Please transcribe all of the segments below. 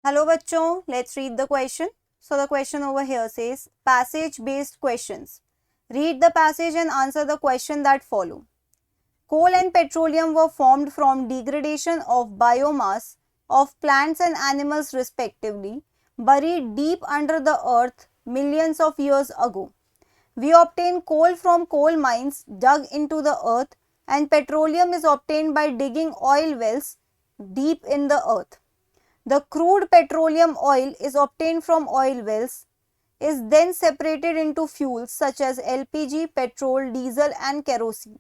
Hello bachcho, let's read the question. So the question over here says passage based questions. Read the passage and answer the question that follow. Coal and petroleum were formed from degradation of biomass of plants and animals respectively, buried deep under the earth millions of years ago. We obtain coal from coal mines dug into the earth, and petroleum is obtained by digging oil wells deep in the earth. The crude petroleum oil is obtained from oil wells, is then separated into fuels such as LPG, petrol, diesel and kerosene.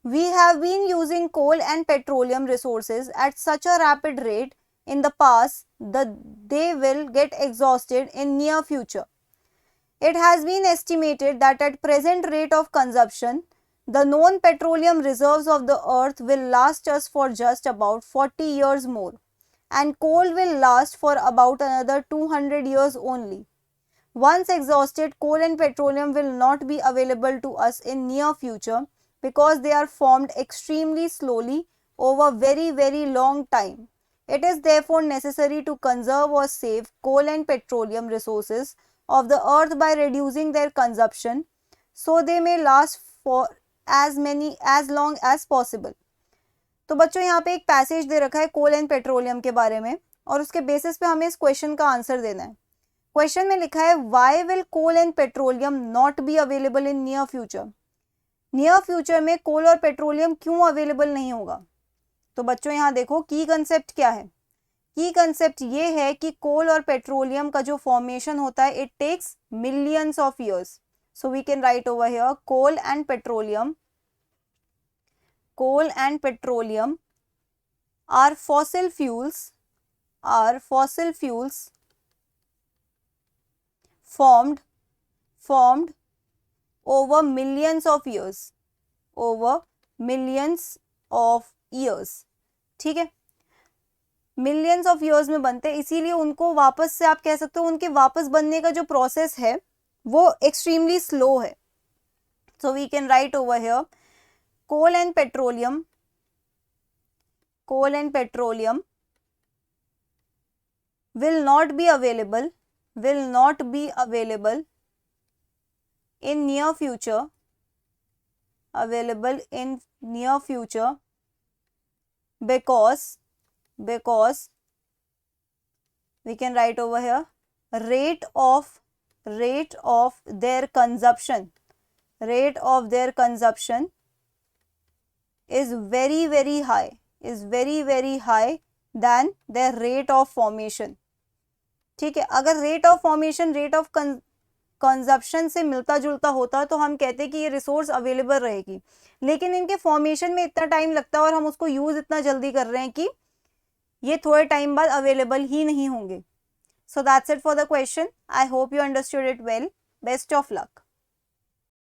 We have been using coal and petroleum resources at such a rapid rate in the past that they will get exhausted in near future. It has been estimated that at present rate of consumption, the known petroleum reserves of the earth will last us for just about 40 years more, and coal will last for about another 200 years only. Once exhausted, coal and petroleum will not be available to us in near future because they are formed extremely slowly over very long time. It is therefore necessary to conserve or save coal and petroleum resources of the earth by reducing their consumption so they may last for as long as possible. तो बच्चों यहाँ पे एक passage दे रखा है कोल and petroleum के बारे में और उसके बेसिस पे हमें इस क्वेश्चन का आंसर देना है. क्वेश्चन में लिखा है why will coal and petroleum not be available in near future. Near future में कोल और पेट्रोलियम क्यों अवेलेबल नहीं होगा. तो बच्चों यहाँ देखो की कंसेप्ट क्या है. की कंसेप्ट ये है कि कोल और पेट्रोलियम का जो फॉर्मेशन होता है it takes millions of years. So we can write over here coal and petroleum are fossil fuels formed over millions of years. ठीक है, मिलियंस ऑफ ईयर्स में बनते हैं, इसीलिए उनको वापस से आप कह सकते हो उनके वापस बनने का जो प्रोसेस है वो एक्सट्रीमली स्लो है. So we can write over here coal and petroleum will not be available in near future because we can write over here rate of their consumption is very high than their rate of formation. ठीक है, अगर rate of formation rate of consumption से मिलता जुलता होता तो हम कहते कि ये रिसोर्स अवेलेबल रहेगी, लेकिन इनके फॉर्मेशन में इतना टाइम लगता है और हम उसको यूज इतना जल्दी कर रहे हैं कि ये थोड़े टाइम बाद अवेलेबल ही नहीं होंगे. So that's it for the question. I hope you understood it well. Best of luck.